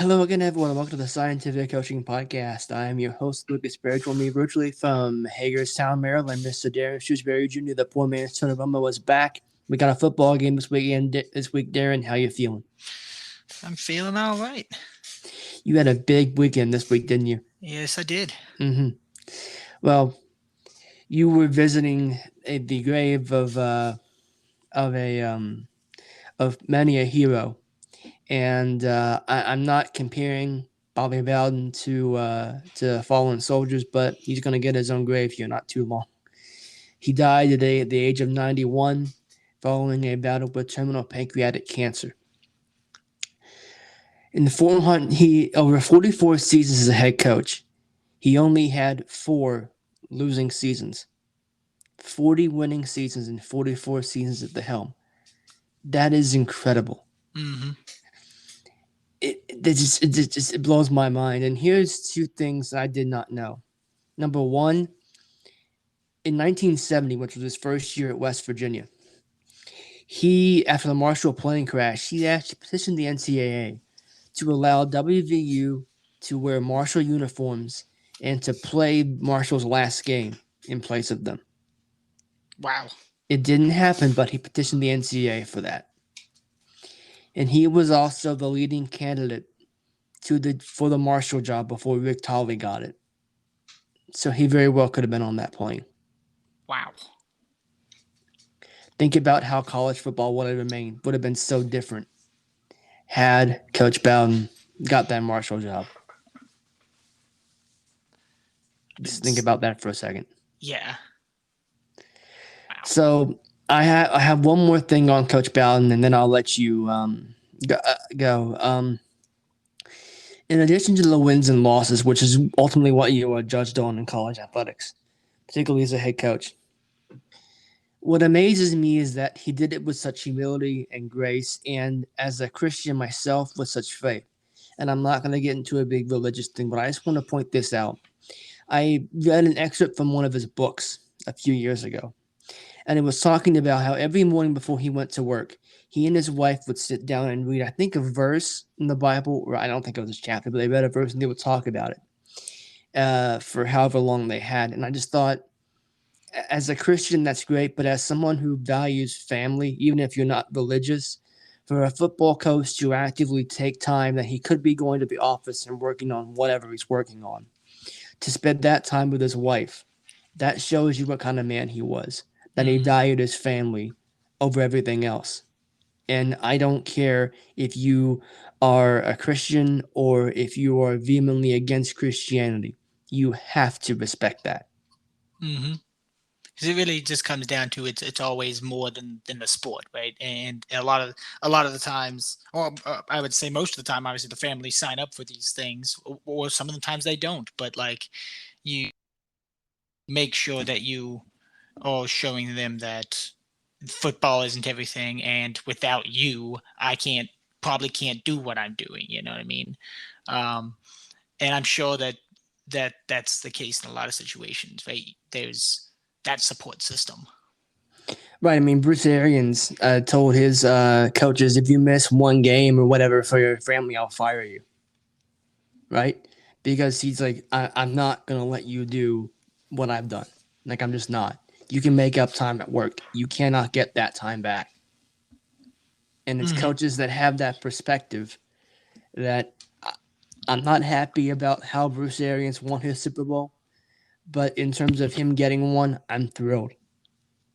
Hello again, everyone. Welcome to the Scientific Coaching Podcast. I am your host, Lucas Barrett. Joining me virtually from Hagerstown, Maryland, Mr. Darren Shrewsbury Jr., the poor man's son of Roma, was back. We got a football game this weekend. This week, Darren, how you feeling? I'm feeling all right. You had a big weekend this week, didn't you? Yes, I did. Mm-hmm. Well, you were visiting the grave of a of many a hero, and I'm not comparing Bobby Bowden to fallen soldiers, but he's going to get his own grave here not too long. He died today at the age of 91 following a battle with terminal pancreatic cancer. In he over 44 seasons as a head coach, he only had 4 losing seasons. 40 winning seasons and 44 seasons at the helm. That is incredible. Mm-hmm. It blows my mind. And here's 2 things I did not know. Number 1, in 1970, which was his first year at West Virginia, he, after the Marshall plane crash, he actually petitioned the NCAA to allow WVU to wear Marshall uniforms and to play Marshall's last game in place of them. Wow. It didn't happen, but he petitioned the NCAA for that. And he was also the leading candidate for the Marshall job before Rick Tolley got it. So he very well could have been on that plane. Wow. Think about how college football would have been so different had Coach Bowden got that Marshall job. Just think about that for a second. Yeah. Wow. So I have one more thing on Coach Bowden, and then I'll let you go. In addition to the wins and losses, which is ultimately what you are judged on in college athletics, particularly as a head coach, what amazes me is that he did it with such humility and grace, and as a Christian myself, with such faith. And I'm not going to get into a big religious thing, but I just want to point this out. I read an excerpt from one of his books a few years ago, and it was talking about how every morning before he went to work, he and his wife would sit down and read, I think, a verse in the Bible, or I don't think it was a chapter, but they read a verse and they would talk about it for however long they had. And I just thought, as a Christian, that's great, but as someone who values family, even if you're not religious, for a football coach to actively take time that he could be going to the office and working on whatever he's working on, to spend that time with his wife, that shows you what kind of man he was, that he valued his family over everything else. And I don't care if you are a Christian or if you are vehemently against Christianity. You have to respect that. Mm-hmm. Because it really just comes down to it's always more than the sport, right? And a lot of the times, or I would say most of the time, obviously the families sign up for these things, or some of the times they don't. But like, you make sure that you are showing them that football isn't everything, and without you, I probably can't do what I'm doing. You know what I mean? And I'm sure that's the case in a lot of situations, right? There's that support system. Right. I mean, Bruce Arians told his coaches, if you miss one game or whatever for your family, I'll fire you. Right? Because he's like, I'm not going to let you do what I've done. Like, I'm just not. You can make up time at work. You cannot get that time back. And it's coaches that have that perspective that I'm not happy about how Bruce Arians won his Super Bowl. But in terms of him getting one, I'm thrilled.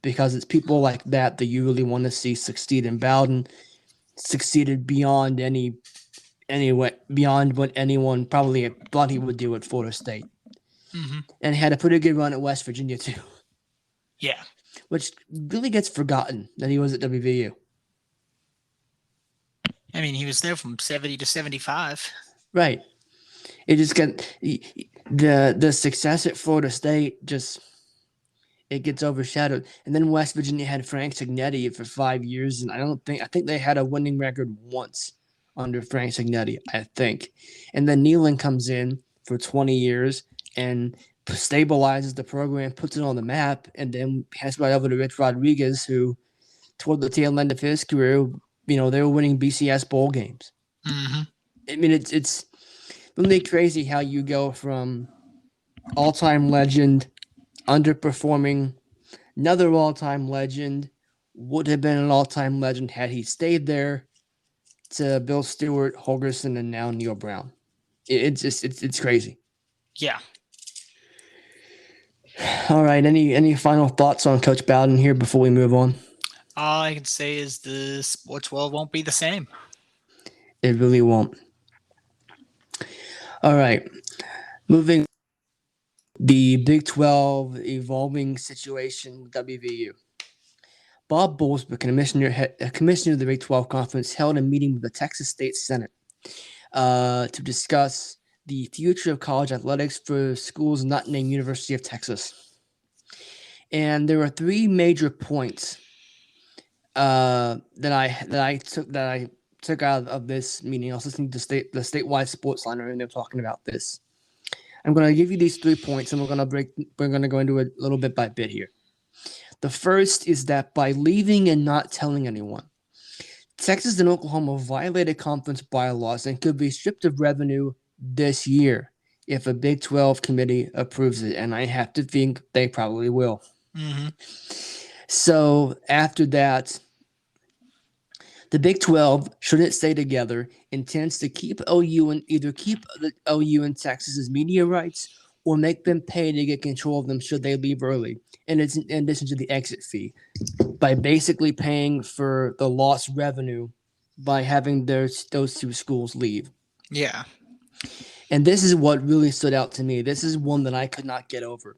Because it's people like that you really want to see succeed. And Bowden succeeded beyond beyond what anyone probably thought he would do at Florida State. Mm-hmm. And had a pretty good run at West Virginia, too. Yeah. Which really gets forgotten that he was at WVU. I mean, he was there from 70 to 75. Right. It just got the success at Florida State it gets overshadowed. And then West Virginia had Frank Signetti for 5 years, and I think they had a winning record once under Frank Signetti, I think. And then Nealon comes in for 20 years and stabilizes the program, puts it on the map, and then hands right over to Rich Rodriguez, who, toward the tail end of his career, they were winning BCS bowl games. Mm-hmm. I mean, it's really crazy how you go from all-time legend underperforming, another all-time legend would have been an all-time legend had he stayed there, to Bill Stewart, Holgerson, and now Neil Brown. It's just it's crazy. Yeah. All right, any final thoughts on Coach Bowden here before we move on? All I can say is the sports world won't be the same. It really won't. All right, moving the Big 12 evolving situation, WVU. Bob Bowlsby, commissioner of the Big 12 Conference, held a meeting with the Texas State Senate to discuss the future of college athletics for schools not named University of Texas. And there were three major points that I took out of this meeting. I was listening to the statewide sports liner, and they're talking about this. I'm going to give you these 3 points, and we're going to go into it a little bit by bit here. The first is that by leaving and not telling anyone, Texas and Oklahoma violated conference bylaws and could be stripped of revenue this year if a Big 12 committee approves it, and I have to think they probably will. Mm-hmm. So after that, the Big 12 shouldn't stay together, intends to keep OU and either keep the OU and Texas's media rights or make them pay to get control of them should they leave early. And it's in addition to the exit fee, by basically paying for the lost revenue by having those two schools leave. Yeah. And this is what really stood out to me. This is one that I could not get over.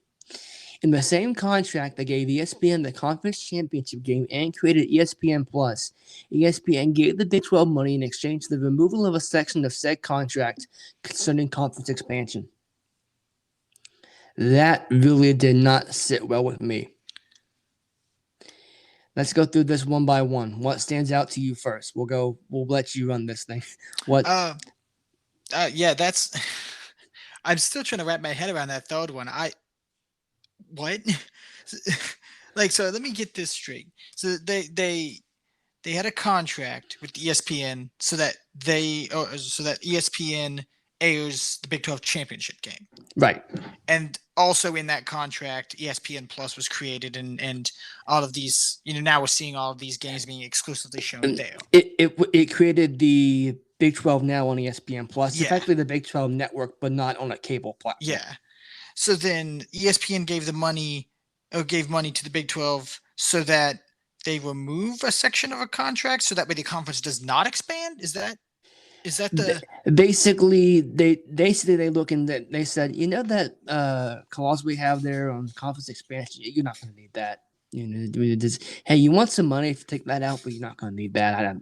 In the same contract that gave ESPN the conference championship game and created ESPN Plus, ESPN gave the Big 12 money in exchange for the removal of a section of said contract concerning conference expansion. That really did not sit well with me. Let's go through this one by one. What stands out to you first? We'll let you run this thing. What? Yeah, that's. I'm still trying to wrap my head around that third one. What? Like, so let me get this straight. So they had a contract with ESPN so that ESPN airs the Big 12 championship game. Right. And also in that contract, ESPN Plus was created, and all of these, now we're seeing all of these games being exclusively shown there. It created the Big 12 now on ESPN Plus. Yeah. Effectively the Big 12 network, but not on a cable platform. Yeah. So then ESPN gave money to the Big 12 so that they remove a section of a contract so that way the conference does not expand? Is that the basically they look and they said, that clause we have there on conference expansion, you're not going to need that. Hey, you want some money to take that out, but you're not going to need that.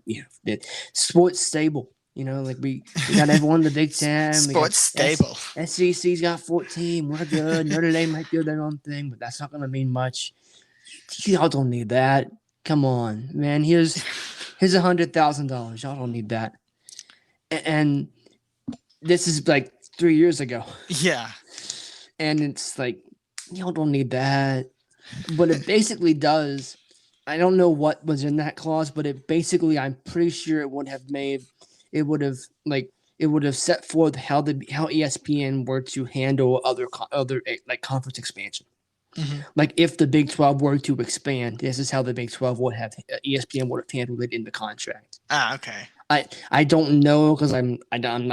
Sports stable. Like we got everyone in the Big Ten. Sports stable. SEC's got 14. We're good. Notre Dame might do their own thing, but that's not going to mean much. Y'all don't need that. Come on, man. Here's $100,000. Y'all don't need that. And this is like 3 years ago. Yeah. And it's like, y'all don't need that. But it basically does. I don't know what was in that clause, but I'm pretty sure it would have set forth how ESPN were to handle other like conference expansion. Mm-hmm. Like if the Big 12 were to expand, this is how the Big 12 would have ESPN would have handled it in the contract. Okay. I don't know because I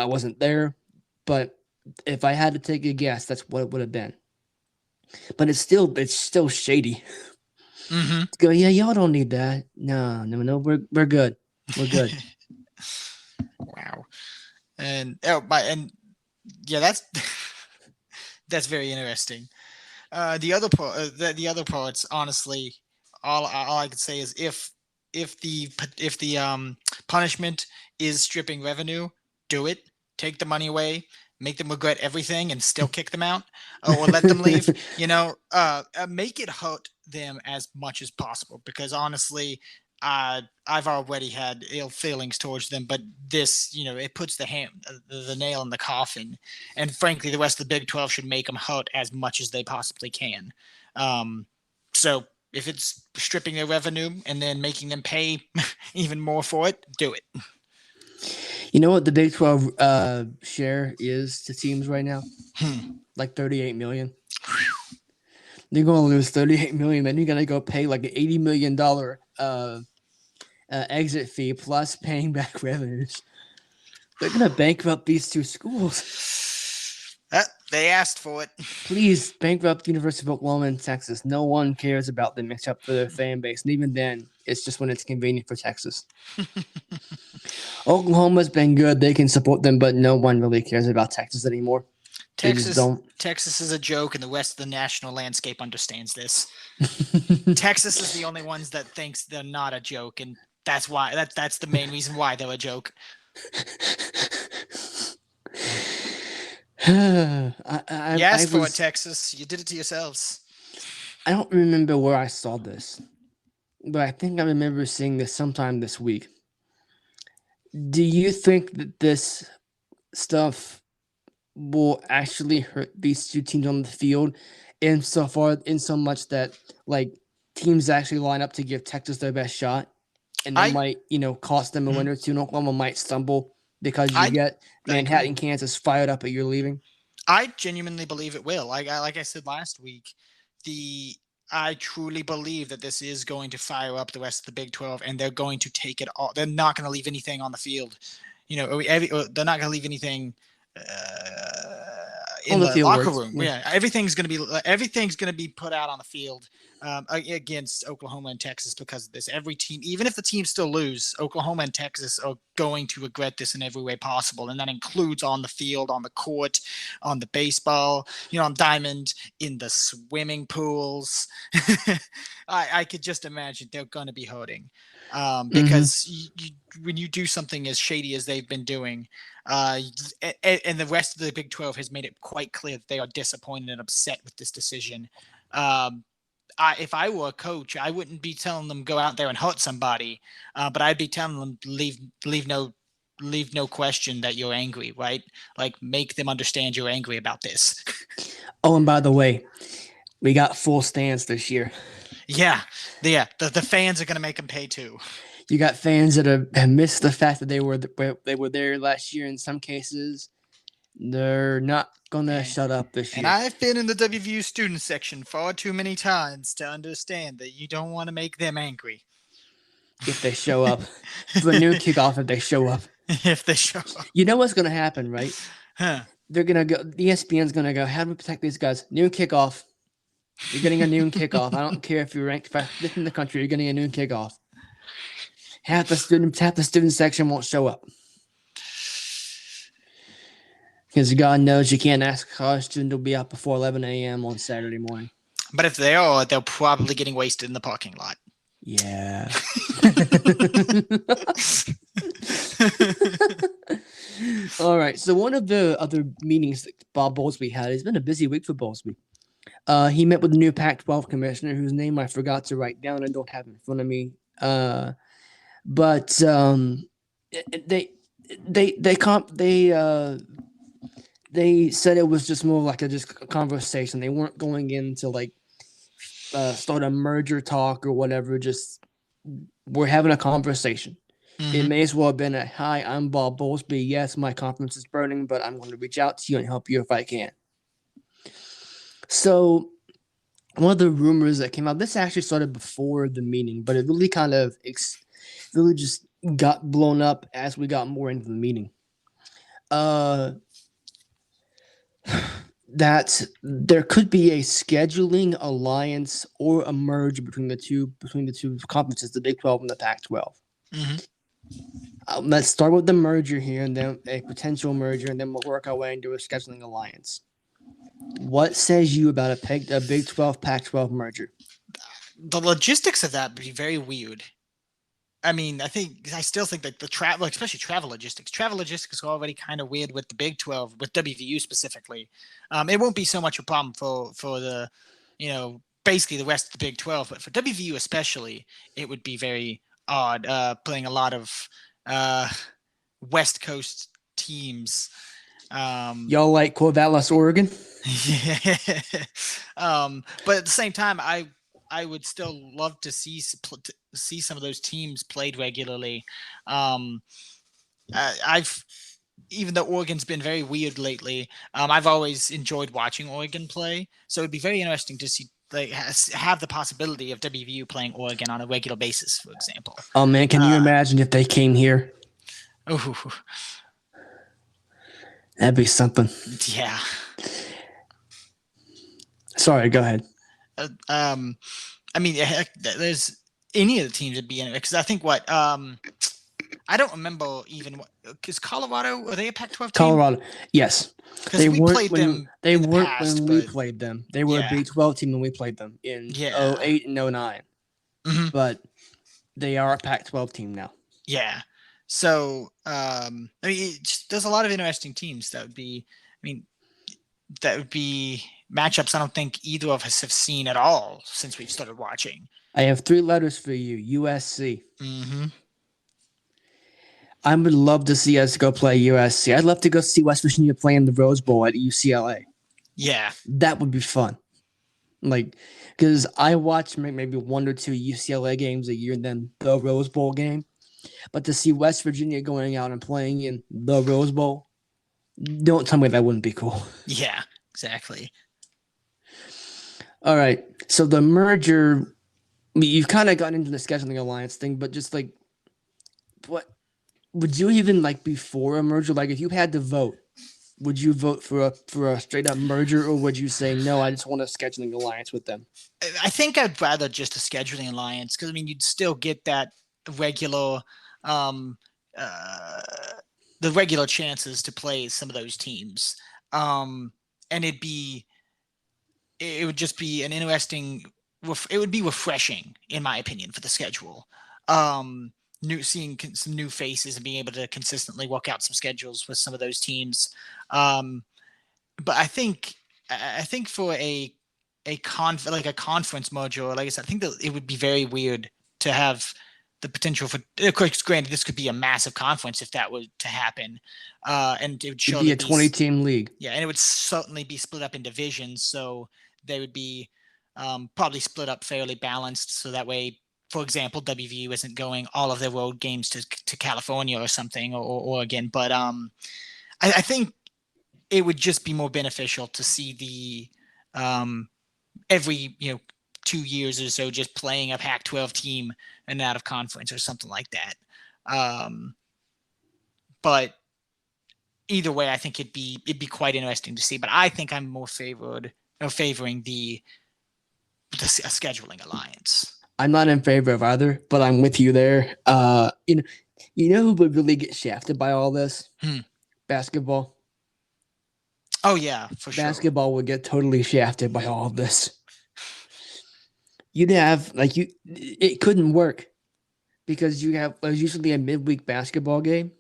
wasn't there, but if I had to take a guess, that's what it would have been. But it's still shady. Mm-hmm. Go, yeah, y'all don't need that. No, we're good. We're good. Wow. And yeah, that's very interesting. The other parts, honestly, all I can say is if the punishment is stripping revenue, do it. Take the money away, make them regret everything, and still kick them out, or let them leave. Make it hurt them as much as possible, because honestly, I've already had ill feelings towards them, but this, it puts the nail in the coffin. And frankly, the rest of the Big 12 should make them hurt as much as they possibly can. So if it's stripping their revenue and then making them pay even more for it, do it. You know what the Big 12 share is to teams right now? Like 38 million. You're going to lose 38 million, then you're going to go pay like an $80 million exit fee plus paying back revenues. They're going to bankrupt these two schools. They asked for it. Please bankrupt the University of Oklahoma and Texas. No one cares about them except for their fan base. And even then, it's just when it's convenient for Texas. Oklahoma's been good. They can support them, but no one really cares about Texas anymore. They just don't. Texas is a joke, and the rest of the national landscape understands this. Texas is the only ones that thinks they're not a joke, and that's why that's the main reason why they're a joke. You asked for it, Texas. You did it to yourselves. I don't remember where I saw this, but I think I remember seeing this sometime this week. Do you think that this stuff will actually hurt these two teams on the field in so much that like teams actually line up to give Texas their best shot, and they might, cost them a win or two, and Oklahoma might stumble because you get Manhattan, Kansas fired up at your leaving? I genuinely believe it will. Like I said last week, I truly believe that this is going to fire up the rest of the Big 12, and they're going to take it all. They're not going to leave anything on the field. They're not going to leave anything in the locker room. Yeah, everything's going to be put out on the field against Oklahoma and Texas because of this. Every team, even if the teams still lose, Oklahoma and Texas are going to regret this in every way possible, and that includes on the field, on the court, on the baseball, on diamond, in the swimming pools. I could just imagine they're going to be hurting because when you do something as shady as they've been doing, and the rest of the Big 12 has made it quite clear that they are disappointed and upset with this decision. If I were a coach, I wouldn't be telling them go out there and hurt somebody, but I'd be telling them leave no question that you're angry, right? Like make them understand you're angry about this. Oh, and by the way, we got full stands this year. Yeah. The fans are going to make them pay too. You got fans that have missed the fact that they were there last year. In some cases, they're not gonna shut up this year. And I've been in the WVU student section far too many times to understand that you don't want to make them angry. If they show up, for a new kickoff, if they show up, you know what's gonna happen, right? They're gonna go. ESPN's gonna go. How do we protect these guys? Noon kickoff. You're getting a noon kickoff. I don't care if you're ranked fifth in the country. You're getting a noon kickoff. Half the student section won't show up because God knows you can't ask a college student to be up before 11 a.m. on Saturday morning. But if they are, they're probably getting wasted in the parking lot. Yeah. All right. So one of the other meetings that Bob Bowlsby had, it's been a busy week for Bowlsby. He met with the new Pac-12 commissioner, whose name I forgot to write down. I don't have in front of me. But they said it was just more like a conversation. They weren't going in to start a merger talk or whatever. Just we're having a conversation. Mm-hmm. It may as well have been a, hi, I'm Bob Bowlsby. Yes, my conference is burning, but I'm going to reach out to you and help you if I can. So one of the rumors that came out, this actually started before the meeting, but it really kind of really just got blown up as we got more into the meeting. That there could be a scheduling alliance or a merge between the two conferences, the Big 12 and the Pac-12. Mm-hmm. Let's start with the merger here, and then a potential merger, and then we'll work our way into a scheduling alliance. What says you about a Big 12 Pac-12 merger? The logistics of that would be very weird. I mean, I still think that the travel, especially travel logistics are already kind of weird with the Big 12, with WVU specifically. It won't be so much a problem for the, basically the rest of the Big 12, but for WVU especially, it would be very odd playing a lot of West Coast teams. Y'all like Corvallis, Oregon? Yeah. But at the same time, I would still love to see some of those teams played regularly. I've even though Oregon's been very weird lately, I've always enjoyed watching Oregon play. So it'd be very interesting to see like have the possibility of WVU playing Oregon on a regular basis, for example. Oh man, can you imagine if they came here? Oh, That'd be something. yeah. Sorry, go ahead. I mean, heck, there's any of the teams would be in it because I think I don't remember even what is Colorado. Are they a Pac-12 team? Colorado, yes. Because we played them they in the weren't past, when we but played them. They were yeah. a Big 12 team when we played them in Yeah. 08 and 09. Mhm. But they are a Pac-12 team now. Yeah. So, I mean, there's a lot of interesting teams that would be. I mean, that would be matchups I don't think either of us have seen at all since we've started watching. I have 3 letters for you. USC. Mm-hmm. I would love to see us go play USC. I'd love to go see West Virginia play in the Rose Bowl at UCLA. Yeah. That would be fun. Like, because I watch maybe 1 or 2 UCLA games a year, and then the Rose Bowl game. But to see West Virginia going out and playing in the Rose Bowl, don't tell me that wouldn't be cool. Yeah, exactly. All right. So the merger, you've kind of gotten into the scheduling alliance thing, but just like, what would you even like be for a merger? Like, if you had to vote, would you vote for a straight up merger, or would you say no? I just want a scheduling alliance with them. I think I'd rather just a scheduling alliance because I mean you'd still get that regular, um, the regular chances to play some of those teams, and it would just be an interesting. It would be refreshing, in my opinion, for the schedule. Seeing some new faces and being able to consistently work out some schedules with some of those teams. But I think for a conference merger, or like I said, I think that it would be very weird to have the potential for. Of course, granted, this could be a massive conference if that were to happen, and it would It'd be a 20-team league. Yeah, and it would certainly be split up in divisions, so they would be probably split up fairly balanced, so that way. For example, WVU isn't going all of their road games to California or something or Oregon, but I think it would just be more beneficial to see the every 2 years or so just playing a Pac-12 team and out of conference or something like that. But either way, I think it'd be quite interesting to see. But I think I'm more favoring the scheduling alliance. I'm not in favor of either, but I'm with you there. You know who would really get shafted by all this? Basketball. Oh yeah, for sure. Basketball would get totally shafted by all of this. You'd have it couldn't work because there's usually a midweek basketball game.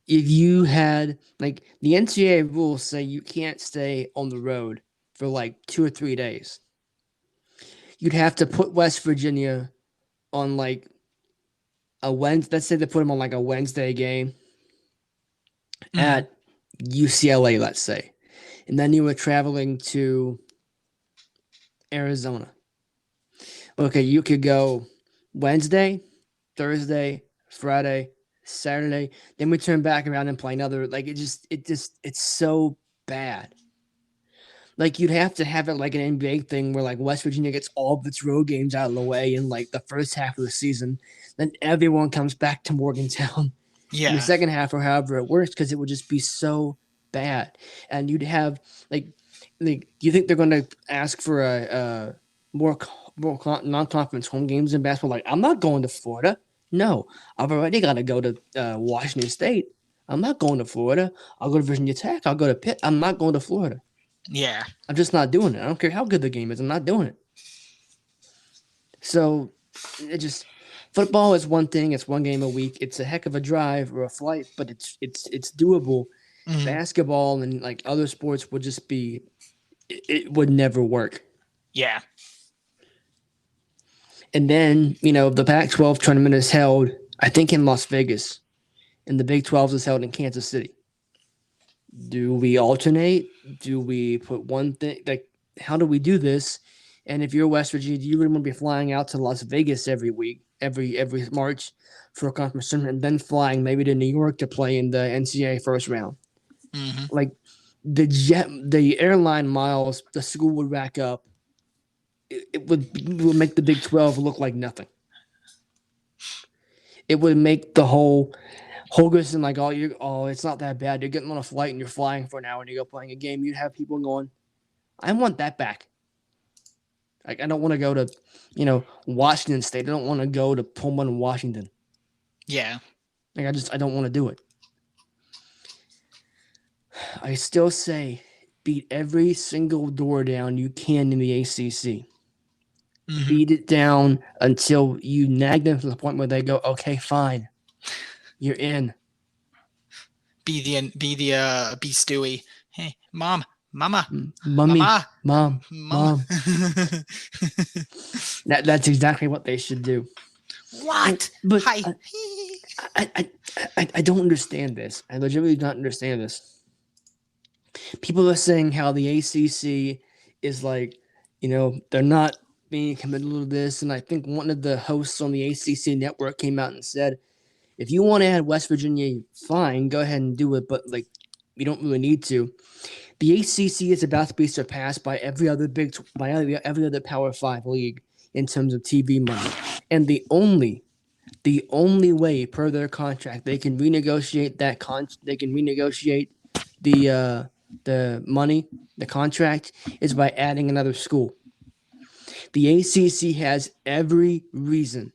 If you had the NCAA rules say you can't stay on the road for 2 or 3 days. You'd have to put West Virginia on a Wednesday. Let's say they put them on a Wednesday game at UCLA, let's say. And then you were traveling to Arizona. Okay, you could go Wednesday, Thursday, Friday, Saturday. Then we turn back around and play another. It's so bad. You'd have to have it like an NBA thing where West Virginia gets all of its road games out of the way in the first half of the season. Then everyone comes back to Morgantown in the second half or however it works, because it would just be so bad. And you'd have do you think they're going to ask for a more non-conference home games in basketball? I'm not going to Florida. No, I've already got to go to Washington State. I'm not going to Florida. I'll go to Virginia Tech. I'll go to Pitt. I'm not going to Florida. Yeah. I'm just not doing it. I don't care how good the game is. I'm not doing it. So football is one thing. It's one game a week. It's a heck of a drive or a flight, but it's doable. Mm-hmm. Basketball and other sports would just be, it would never work. Yeah. And then, the Pac-12 tournament is held, I think, in Las Vegas, and the Big 12 is held in Kansas City. Do we alternate? Do we put one thing? How do we do this? And if you're West Virginia, do you really want to be flying out to Las Vegas every week every March for a conference tournament, and then flying maybe to New York to play in the NCAA first round. Mm-hmm. Like the airline miles the school would rack up, it would make the Big 12 look like nothing. It would make the whole Holgerson like, it's not that bad. You're getting on a flight and you're flying for an hour and you go playing a game. You'd have people going, I want that back. Like, I don't want to go to, Washington State. I don't want to go to Pullman, Washington. Yeah. Like, I don't want to do it. I still say beat every single door down you can in the ACC. Mm-hmm. Beat it down until you nag them to the point where they go, okay, fine. You're in. Be Stewie. Hey, mama. Mummy, Mama. mom. That's exactly what they should do. What? But Hi. I don't understand this. I legitimately don't understand this. People are saying how the ACC is like, they're not being committed to this. And I think one of the hosts on the ACC network came out and said, if you want to add West Virginia, fine, go ahead and do it. But like, you don't really need to. The ACC is about to be surpassed by every other Power 5 league in terms of TV money. And the only way per their contract they can renegotiate the money, the contract, is by adding another school. The ACC has every reason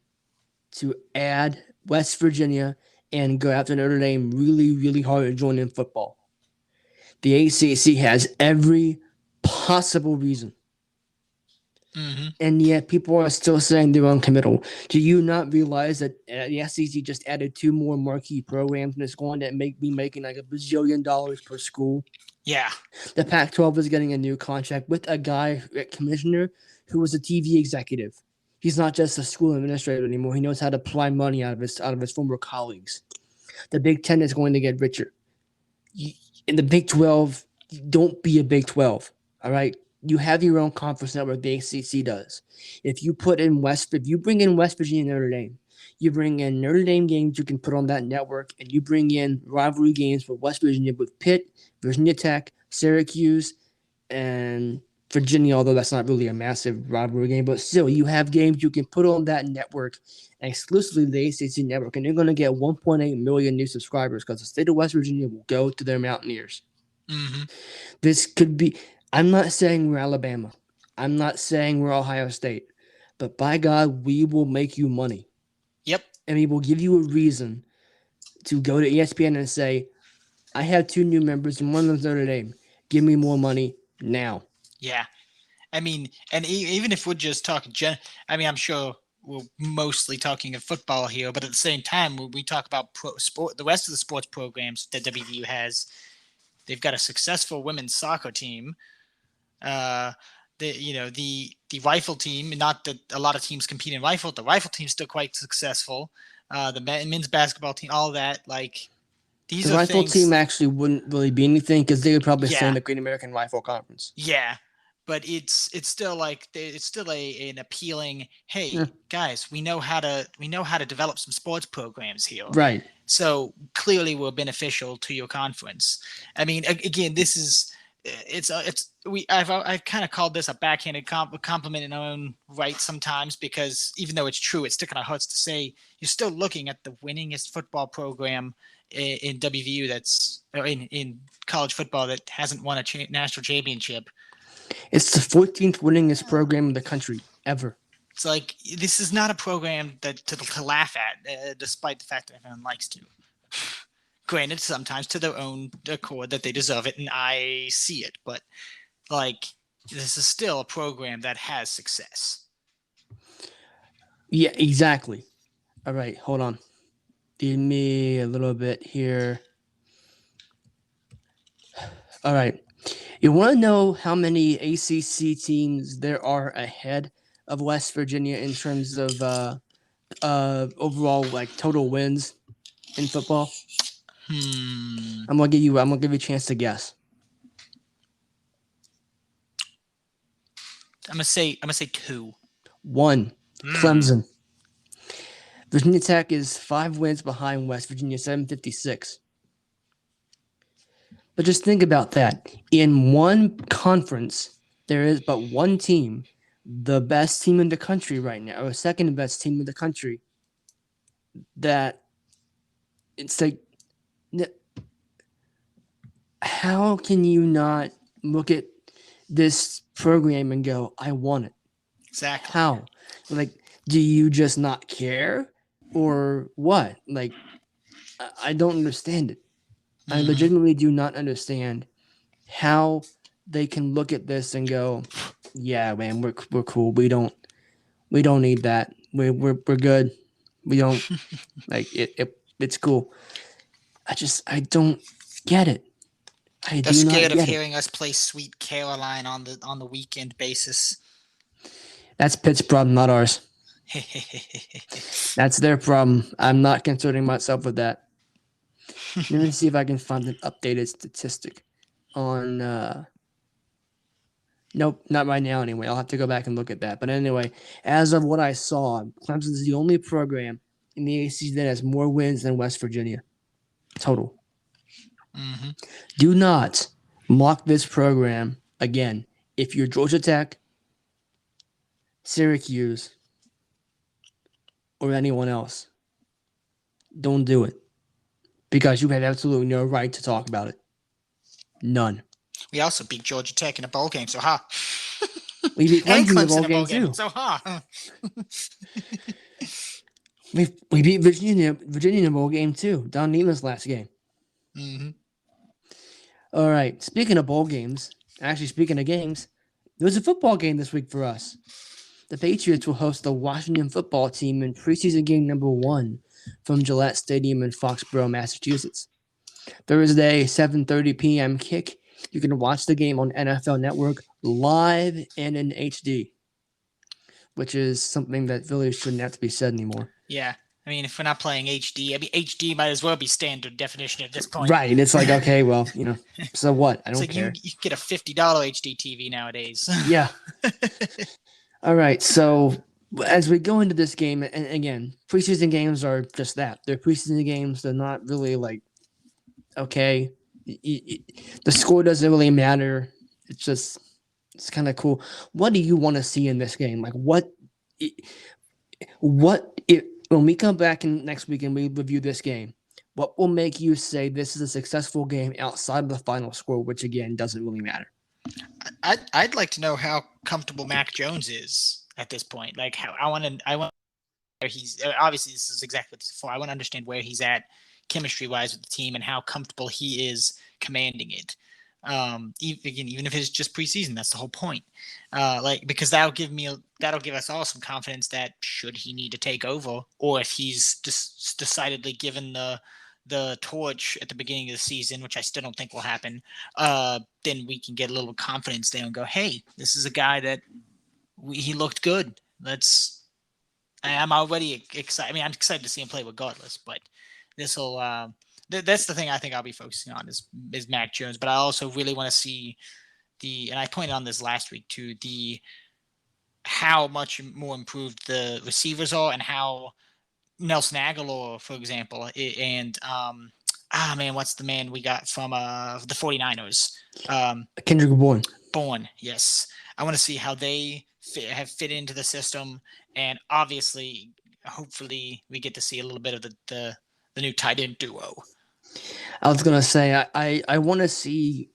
to add West Virginia and go after Notre Dame really, really hard to join in football. The ACC has every possible reason. Mm-hmm. And yet people are still saying they're uncommittal. Do you not realize that the SEC just added 2 more marquee programs and it's going to be making like $1 bazillion per school? Yeah. The Pac-12 is getting a new contract with a guy, a commissioner, who was a TV executive. He's not just a school administrator anymore. He knows how to apply money out of his former colleagues. The Big Ten is going to get richer. In the Big 12, don't be a Big 12. All right. You have your own conference network. The ACC does. If you bring in West Virginia and Notre Dame, you bring in Notre Dame games you can put on that network, and you bring in rivalry games for West Virginia with Pitt, Virginia Tech, Syracuse, and Virginia, although that's not really a massive rivalry game, but still, you have games you can put on that network, exclusively the ACC network, and you're going to get 1.8 million new subscribers because the state of West Virginia will go to their Mountaineers. Mm-hmm. This could be – I'm not saying we're Alabama. I'm not saying we're Ohio State. But by God, we will make you money. Yep. And we will give you a reason to go to ESPN and say, I have 2 new members and one of them's Notre Dame. Give me more money now. Yeah. I mean, and even if we're just talking, I'm sure we're mostly talking of football here, but at the same time, when we talk about sport, the rest of the sports programs that WVU has, they've got a successful women's soccer team. The rifle team, not that a lot of teams compete in rifle. The rifle team's still quite successful. The men's basketball team, all that, like these the are rifle things. team actually wouldn't really be anything because they would probably stay in Yeah. the Great American Rifle Conference. Yeah. But it's still like it's still an appealing. Hey, Yeah. guys, we know how to develop some sports programs here. Right. So clearly, we're beneficial to your conference. I mean, again, this is I've kind of called this a backhanded compliment in our own right sometimes, because even though it's true, it still kind of hurts to say you're still looking at the winningest football program in WVU in college football that hasn't won a national championship. It's the 14th winningest program in the country ever. It's like, this is not a program that to laugh at, despite the fact that everyone likes to. Granted, sometimes to their own accord that they deserve it, and I see it. But, like, this is still a program that has success. Yeah, exactly. All right, hold on. Give me a little bit here. All right. You want to know how many ACC teams there are ahead of West Virginia in terms of overall like total wins in football? I'm gonna give you a chance to guess. I'm gonna say 2. 1. Clemson. Virginia Tech is 5 wins behind West Virginia, 756. But just think about that. In one conference, there is but one team, the best team in the country right now, or second best team in the country, that it's like, how can you not look at this program and go, I want it? Exactly. How? Like, do you just not care or what? Like, I don't understand it. I legitimately do not understand how they can look at this and go, yeah, man, we're cool. We don't need that. We're good. We don't like it's cool. I don't get it. I They're do not scared of get it. hearing us play Sweet Caroline on the weekend basis. That's Pitt's problem, not ours. That's their problem. I'm not concerning myself with that. Let me see if I can find an updated statistic on nope, not right now anyway. I'll have to go back and look at that. But anyway, as of what I saw, Clemson is the only program in the ACC that has more wins than West Virginia total. Mm-hmm. Do not mock this program again. If you're Georgia Tech, Syracuse, or anyone else, don't do it. Because you have absolutely no right to talk about it. None. We also beat Georgia Tech in a bowl game, so ha. We beat And Clemson in Clemson a in a bowl game too. so ha. We beat Virginia in a bowl game too. Don Nehman's last game. Mm-hmm. All right. Speaking of bowl games, actually speaking of games, there was a football game this week for us. The Patriots will host the Washington football team in preseason game number 1 from Gillette Stadium in Foxborough, Massachusetts. Thursday, 7:30 p.m. kick. You can watch the game on NFL Network live and in HD, which is something that really shouldn't have to be said anymore. Yeah. I mean, if we're not playing HD, I mean, HD might as well be standard definition at this point. Right. It's like, okay, well, so what? I don't care. You get a $50 HD TV nowadays. Yeah. All right. So as we go into this game, and again, preseason games are just that. They're preseason games. They're not really like, okay, the score doesn't really matter. It's kind of cool. What do you want to see in this game? Like when we come back in next week and we review this game, what will make you say this is a successful game outside of the final score, which again doesn't really matter? I'd like to know how comfortable Mac Jones is at this point. Like how I want where he's obviously this is exactly what this is for. I want to understand where he's at chemistry wise with the team and how comfortable he is commanding it. Even if it's just preseason, that's the whole point. Because that'll give us all some confidence that should he need to take over, or if he's just decidedly given the torch at the beginning of the season, which I still don't think will happen, then we can get a little confidence there and go, hey, this is a guy that he looked good. I'm already excited. I mean, I'm excited to see him play regardless, but this will that's the thing I think I'll be focusing on is Mac Jones. But I also really want to see and I pointed on this last week too, how much more improved the receivers are and how Nelson Aguilar, for example, and what's the man we got from the 49ers? Kendrick Bourne. Bourne, yes. I want to see how they have fit into the system, and obviously, hopefully, we get to see a little bit of the new tight end duo. I was gonna say I want to see,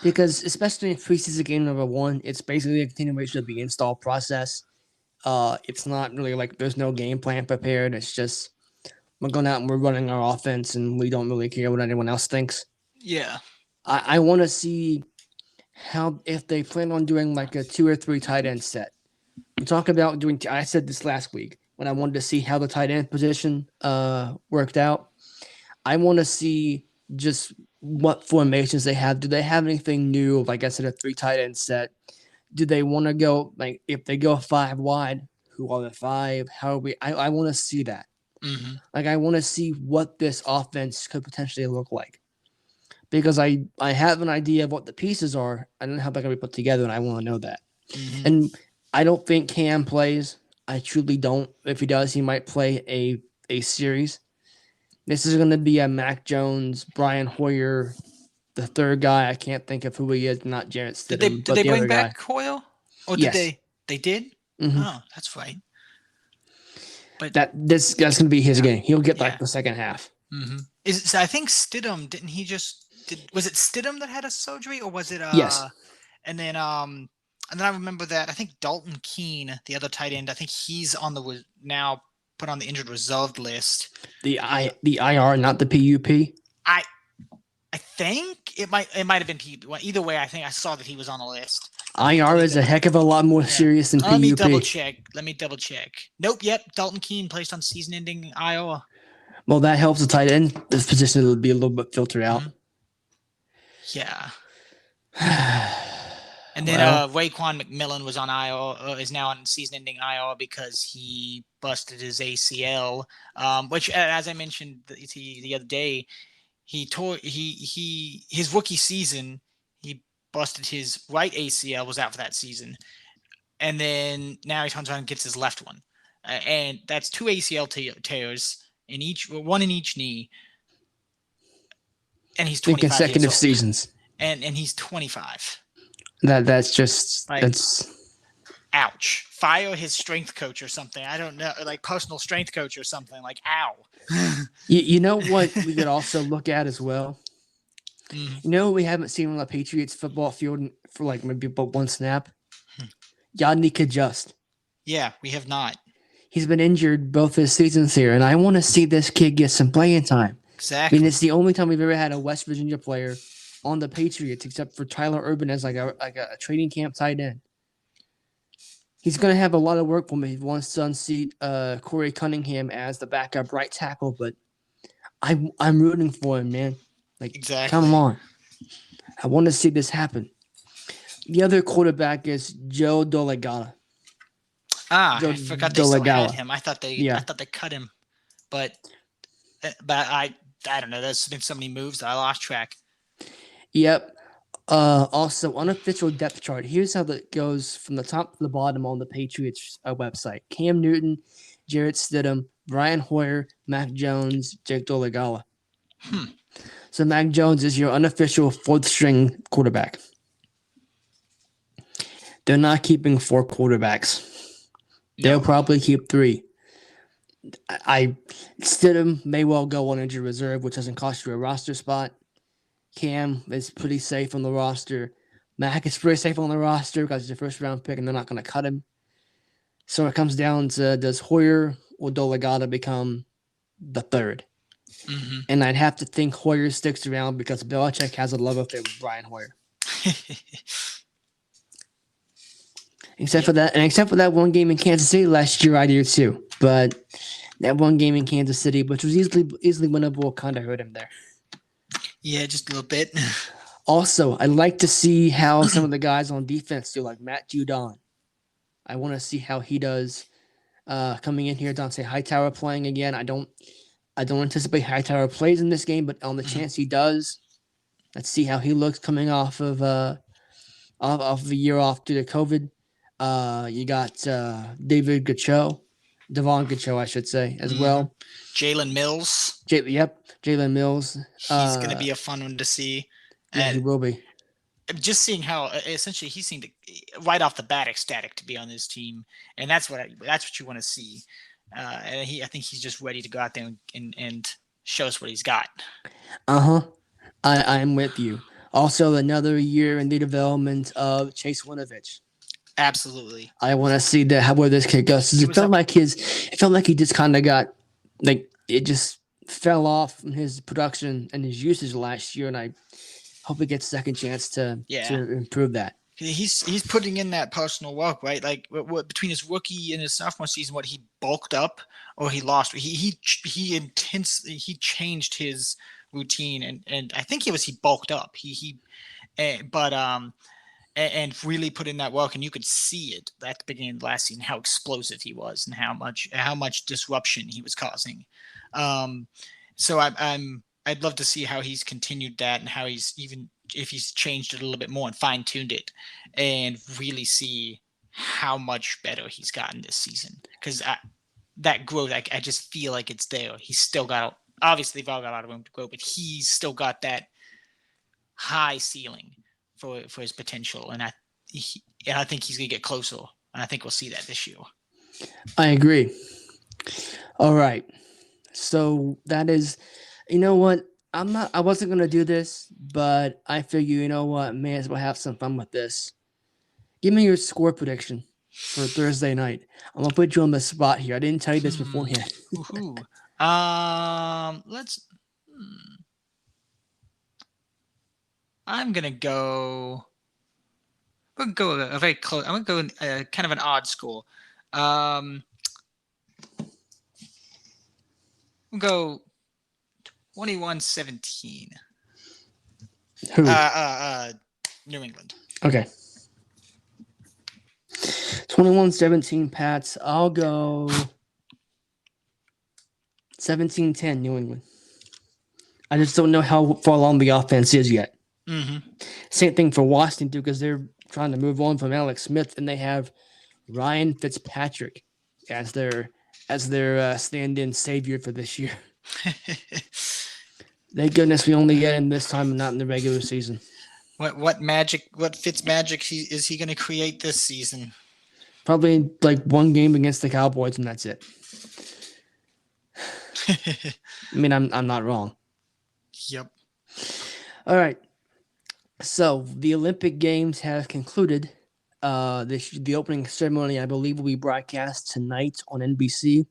because especially in preseason game number 1, it's basically a continuation of the install process. It's not really like there's no game plan prepared. It's just we're going out and we're running our offense, and we don't really care what anyone else thinks. Yeah, I want to see how if they plan on doing like a 2 or 3 tight end set. We talk about doing. I said this last week when I wanted to see how the tight end position worked out. I want to see just what formations they have. Do they have anything new? Like I said, a 3 tight end set. Do they want to go like if they go 5 wide? Who are the 5? How are we? I want to see that. Mm-hmm. Like I want to see what this offense could potentially look like, because I have an idea of what the pieces are. I don't know how they're gonna be put together, and I want to know that. Mm-hmm. And I don't think Cam plays. I truly don't. If he does, he might play a series. This is going to be a Mac Jones, Brian Hoyer, the third guy. I can't think of who he is. Not Jarrett Stidham, Did but they the bring other guy. back Hoyle? Or did Yes. they? They did? Mm-hmm. Oh, that's right. But that's going to be his game. He'll get like Yeah. the second half. Mm-hmm. I think Stidham, didn't he was it Stidham that had a surgery, or was it Yes. and then I remember that I think Dalton Keene, the other tight end, I think he's on the now put on the injured reserved list. The IR, not the PUP. I think it might have been PUP. Well, either way, I think I saw that he was on the list. IR is a heck of a lot more serious than PUP. Let me double check. Nope. Yep. Dalton Keene placed on season-ending IR. Well, that helps the tight end. This position will be a little bit filtered out. Yeah. And then Raekwon McMillan was on IR, is now on season-ending IR because he busted his ACL, which, as I mentioned the other day, his rookie season, he busted his right ACL, was out for that season, and then now he turns around and gets his left one, and that's 2 ACL tears one in each knee, and he's 25 in consecutive years old. Seasons, and he's 25. That's just that's ouch. Fire his strength coach or something. I don't know, like personal strength coach or something. Like, ow. You know what we could also look at as well? Mm. You know, we haven't seen on the Patriots football field for like maybe about one snap. Yannick Adjust. Yeah, we have not. He's been injured both his seasons here, and I want to see this kid get some playing time. Exactly. I mean, it's the only time we've ever had a West Virginia player on the Patriots, except for Tyler Urban as like a training camp tight end. He's going to have a lot of work for me. He wants to unseat Corey Cunningham as the backup right tackle, but I'm rooting for him, man. Like, exactly. Come on. I want to see this happen. The other quarterback is Joe Dolegala. I forgot they still had him. I thought they cut him, but I don't know. There's been so many moves that I lost track. Yep. Also, unofficial depth chart. Here's how that goes from the top to the bottom on the Patriots website. Cam Newton, Jarrett Stidham, Brian Hoyer, Mac Jones, Jake Dolegala. So Mac Jones is your unofficial fourth-string quarterback. They're not keeping 4 quarterbacks. They'll probably keep 3. Stidham may well go on injured reserve, which doesn't cost you a roster spot. Cam is pretty safe on the roster. Mac is pretty safe on the roster because he's a first-round pick, and they're not going to cut him. So it comes down to, does Hoyer or Dolegala become the third? Mm-hmm. And I'd have to think Hoyer sticks around because Belichick has a love affair with Brian Hoyer. Except for that one game in Kansas City last year, I do too. But that one game in Kansas City, which was easily winnable, kind of hurt him there. Yeah, just a little bit. Also, I'd like to see how some of the guys on defense do, like Matt Judon. I want to see how he does coming in here. Dante Hightower playing again. I don't anticipate Hightower plays in this game, but on the chance he does, let's see how he looks coming off of a year off due to COVID. You got Devon Gacho, I should say, as well. Jalen Mills. Jalen Mills. He's going to be a fun one to see. Yeah, he will be. Just seeing how essentially he seemed right off the bat ecstatic to be on this team, and that's what you want to see. And I think he's just ready to go out there and show us what he's got. I'm with you. Also, another year in the development of Chase Winovich. Absolutely. I want to see where this kid goes. It felt like he just kind of got it just fell off in his production and his usage last year, and I hope he gets a second chance to improve that. He's putting in that personal work, right? Like between his rookie and his sophomore season, what he bulked up or he lost. He changed his routine, and I think he bulked up. And really put in that work, and you could see it at the beginning of the last season how explosive he was and how much disruption he was causing. So I'd love to see how he's continued that and how he's, even if he's changed it a little bit more and fine-tuned it, and really see how much better he's gotten this season. Because that growth, I just feel like it's there. He's still got, obviously, they've all got a lot of room to grow, but he's still got that high ceiling for his potential. And I think he's going to get closer. And I think we'll see that this year. I agree. All right. So that is, you know what? I wasn't going to do this, but I figure, you know what? May as well have some fun with this. Give me your score prediction for Thursday night. I'm going to put you on the spot here. I didn't tell you this beforehand. Let's. I'm gonna go. We'll go a very close. I'm gonna go kind of an odd score. We'll go 21-17. Who? New England. Okay. 21-17 Pats. I'll go 17-10 New England. I just don't know how far along the offense is yet. Mm-hmm. Same thing for Washington, too, because they're trying to move on from Alex Smith, and they have Ryan Fitzpatrick as their stand-in savior for this year. Thank goodness we only get him this time and not in the regular season. What Fitz magic is he going to create this season? Probably like one game against the Cowboys, and that's it. I mean, I'm not wrong. Yep. All right. So the Olympic Games have concluded. The opening ceremony, I believe, will be broadcast tonight on NBC.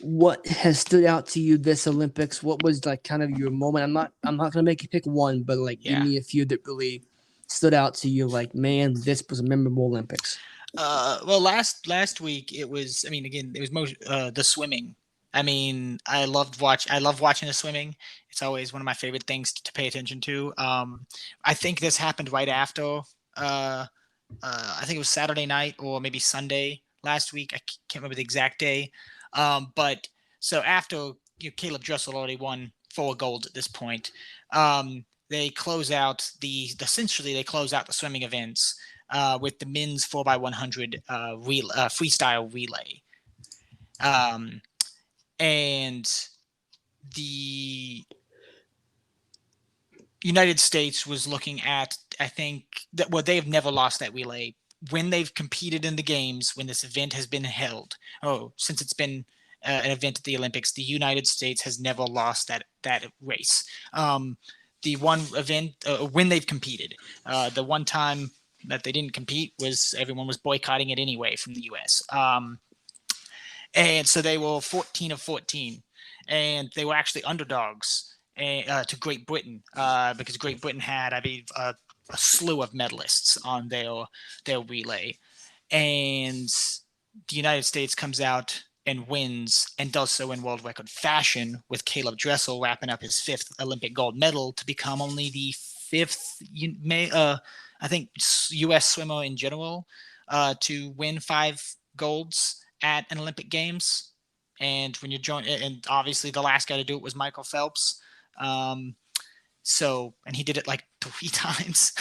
What has stood out to you this Olympics? What was like kind of your moment? I'm not gonna make you pick one, but give me a few that really stood out to you. Like, man, this was a memorable Olympics. Well, last week it was. I mean, again, it was most the swimming. I mean, I love watching the swimming. It's always one of my favorite things to pay attention to. I think this happened right after. I think it was Saturday night or maybe Sunday last week. I can't remember the exact day. But so after Caleb Dressel already won 4 golds at this point, they close out essentially they close out the swimming events with the men's 4x100 freestyle relay. And the United States was looking at, I think, they have never lost that relay. When they've competed in the games, when this event has been held, since it's been an event at the Olympics, the United States has never lost that race. The one event when they've competed, the one time that they didn't compete was everyone was boycotting it anyway from the U.S. And so they were 14 of 14, and they were actually underdogs to Great Britain because Great Britain had, I believe, a slew of medalists on their relay, and the United States comes out and wins, and does so in world record fashion, with Caleb Dressel wrapping up his 5th Olympic gold medal to become only the 5th, I think, U.S. swimmer in general to win 5 golds at an Olympic Games. And when you're and obviously the last guy to do it was Michael Phelps. So, and he did it like 3 times.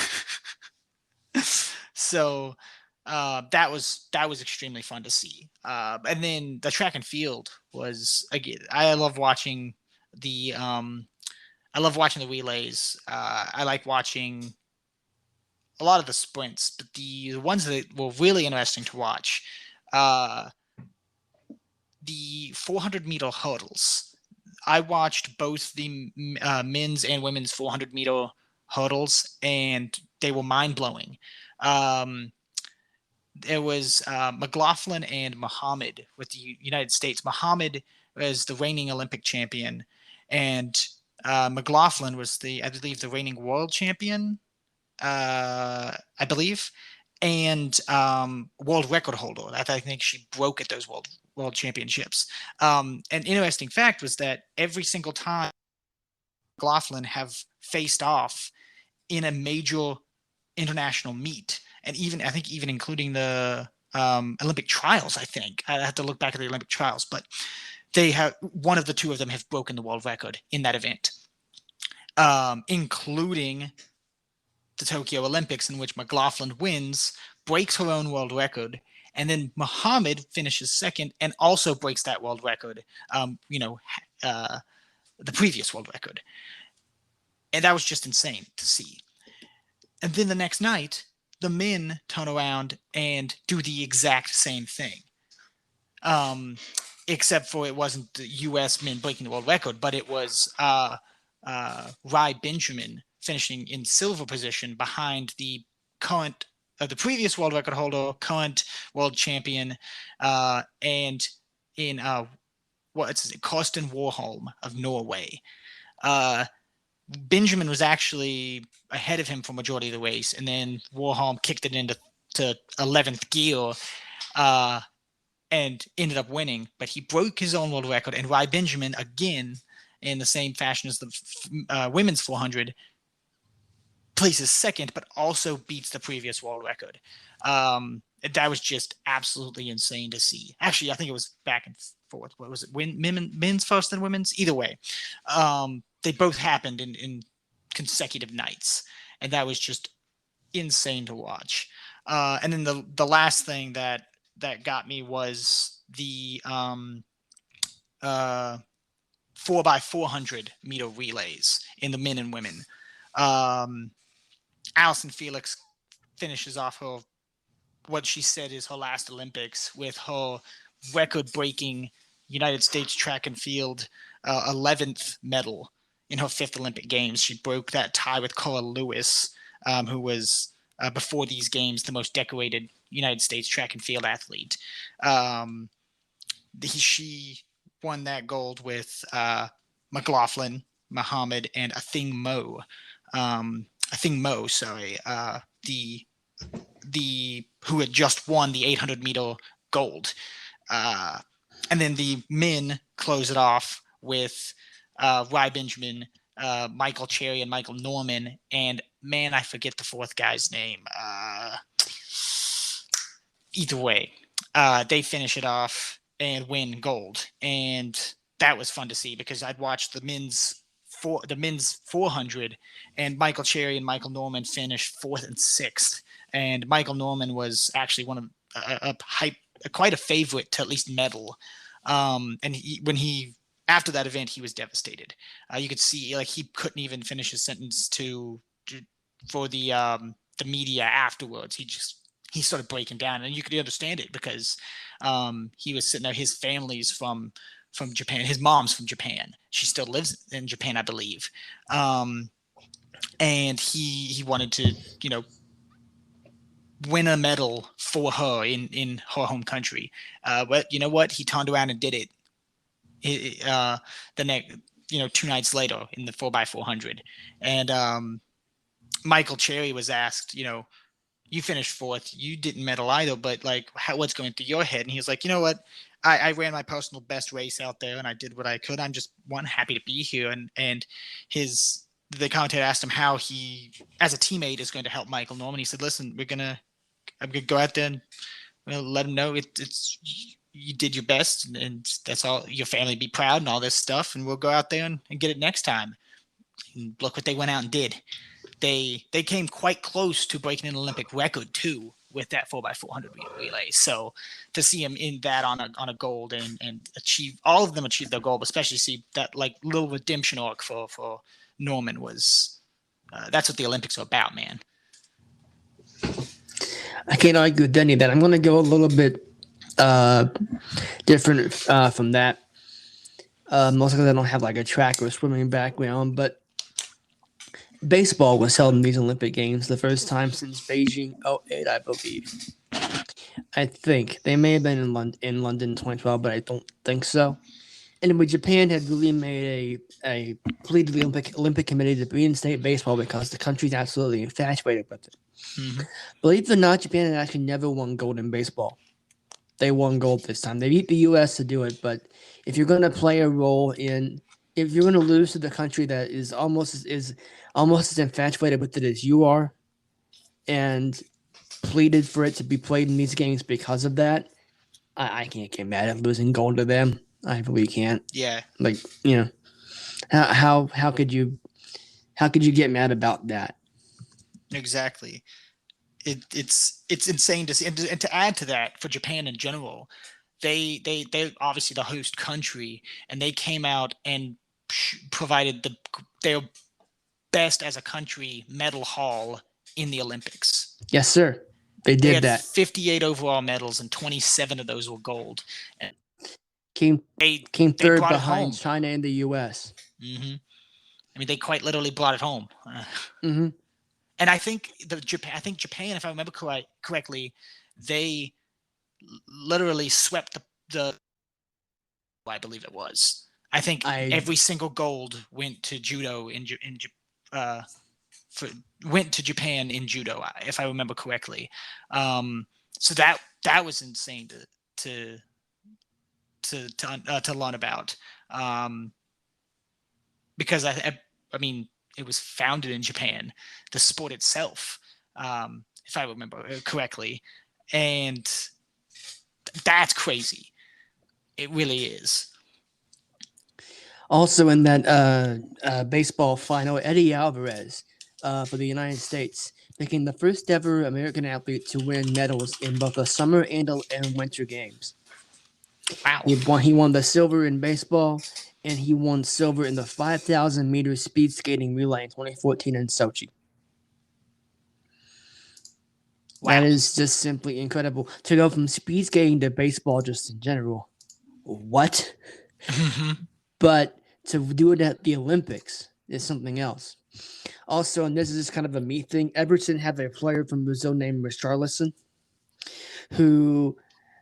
So that was extremely fun to see. And then the track and field was, again, I love watching the relays. I like watching a lot of the sprints, but the ones that were really interesting to watch, the 400-meter hurdles. I watched both the men's and women's 400-meter hurdles, and they were mind-blowing. There was McLaughlin and Muhammad with the United States. Muhammad was the reigning Olympic champion, and McLaughlin was I believe, the reigning world champion, I believe, and world record holder. I think she broke at those world championships. An interesting fact was that every single time McLaughlin have faced off in a major international meet, and even including the Olympic trials. I think I have to look back at the Olympic trials, but one of the two of them have broken the world record in that event, including the Tokyo Olympics, in which McLaughlin wins breaks her own world record, and then Muhammad finishes second and also breaks that world record. The previous world record, and that was just insane to see. And then the next night, the men turn around and do the exact same thing. Except for it wasn't the U.S. men breaking the world record, but it was Rai Benjamin finishing in silver position behind the current, the previous world record holder, current world champion, and in Karsten Warholm of Norway. Benjamin was actually ahead of him for majority of the race, and then Warholm kicked it into 11th gear and ended up winning. But he broke his own world record, and Rai Benjamin, again, in the same fashion as the women's 400, places second, but also beats the previous world record. That was just absolutely insane to see. Actually, I think it was back and forth. What was it? Men's first and women's? Either way. They both happened in consecutive nights, and that was just insane to watch. And then the last thing that got me was the 4x400 meter relays in the men and women. Allyson Felix finishes off her, what she said is her last Olympics, with her record-breaking United States track and field 11th medal in her 5th Olympic Games. She broke that tie with Cora Lewis, who was, before these games, the most decorated United States track and field athlete. She won that gold with McLaughlin, Muhammad, and Athing Mo. The who had just won the 800 meter gold. And then the men close it off with Rai Benjamin, Michael Cherry, and Michael Norman. And man, I forget the fourth guy's name. Either way, they finish it off and win gold. And that was fun to see, because I'd watched the men's 400, and Michael Cherry and Michael Norman finished 4th and 6th. And Michael Norman was actually one of quite a favorite to at least medal. And after that event, he was devastated. You could see, like, he couldn't even finish his sentence for the media afterwards. He started breaking down, and you could understand it, because he was sitting there. His family's from Japan. His mom's from Japan. She still lives in Japan, I believe. And he wanted to, win a medal for her in her home country. But you know what? He turned around and did it. The next, 2 nights later in the 4x400. And Michael Cherry was asked, you finished 4th. You didn't medal either, but what's going through your head? And he was like, you know what? I ran my personal best race out there, and I did what I could. I'm just happy to be here. And the commentator asked him how he, as a teammate, is going to help Michael Norman. He said, "Listen, I'm gonna go out there and let him know it's you did your best, and that's all. Your family be proud and all this stuff, and we'll go out there and get it next time." And look what they went out and did. They came quite close to breaking an Olympic record too, with that 4x400 relay. So to see him in that on a gold and achieve, all of them achieve their goal, but especially see that little redemption arc for Norman was, that's what the Olympics are about, man. I can't argue with any of that. I'm going to go a little bit different from that. Mostly because I don't have a track or swimming background, but baseball was held in these Olympic Games the first time since Beijing 08, I believe. I think they may have been in London in 2012, but I don't think so. Anyway, Japan had really made a plea to the Olympic Committee to reinstate baseball because the country's absolutely infatuated with it. Mm-hmm. Believe it or not, Japan had actually never won gold in baseball. They won gold this time. They beat the U.S. to do it, but if you're going to play a role if you're going to lose to the country that is almost as infatuated with it as you are, and pleaded for it to be played in these games because of that, I can't get mad at losing gold to them. I really can't. Yeah. How could you get mad about that? Exactly. it's insane to see. And to add to that, for Japan in general, they're obviously the host country, and they came out and provided their best as a country medal haul in the Olympics. Yes, sir. They They did had that. 58 overall medals, and 27 of those were gold. And Came they third brought it behind home. China and the U.S. Mm-hmm. I mean, they quite literally brought it home. Mm-hmm. And I think Japan, if I remember correctly, they literally swept the I believe it was. I think every single gold went to judo went to Japan in judo, if I remember correctly. So that was insane to learn about, because I mean, it was founded in Japan, the sport itself, if I remember correctly, and that's crazy. It really is. Also in that baseball final, Eddie Alvarez for the United States became the first ever American athlete to win medals in both the summer and winter games. Wow. He won the silver in baseball, and he won silver in the 5,000 meter speed skating relay in 2014 in Sochi. Wow. That is just simply incredible. To go from speed skating to baseball just in general. What? But to do it at the Olympics is something else. Also, and this is just kind of a me thing, Everton have a player from Brazil named Richarlison, who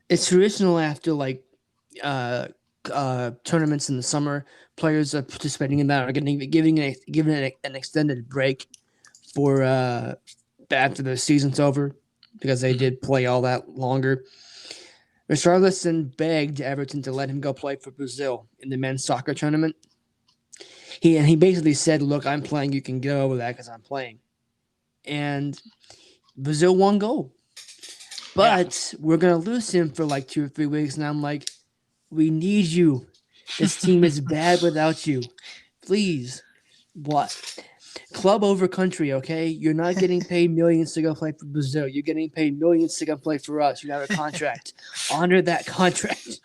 is traditional after like tournaments in the summer. Players are participating in that are giving an extended break for after the season's over, because they did play all that longer. Richarlison begged Everton to let him go play for Brazil in the men's soccer tournament. He basically said, "Look, I'm playing. You can get over that because I'm playing." And Brazil won gold. But we're going to lose him for like 2 or 3 weeks. And I'm like, we need you. This team is bad without you. Please. What? Club over country, okay? You're not getting paid millions to go play for Brazil. You're getting paid millions to go play for us. You have a contract. Honor that contract.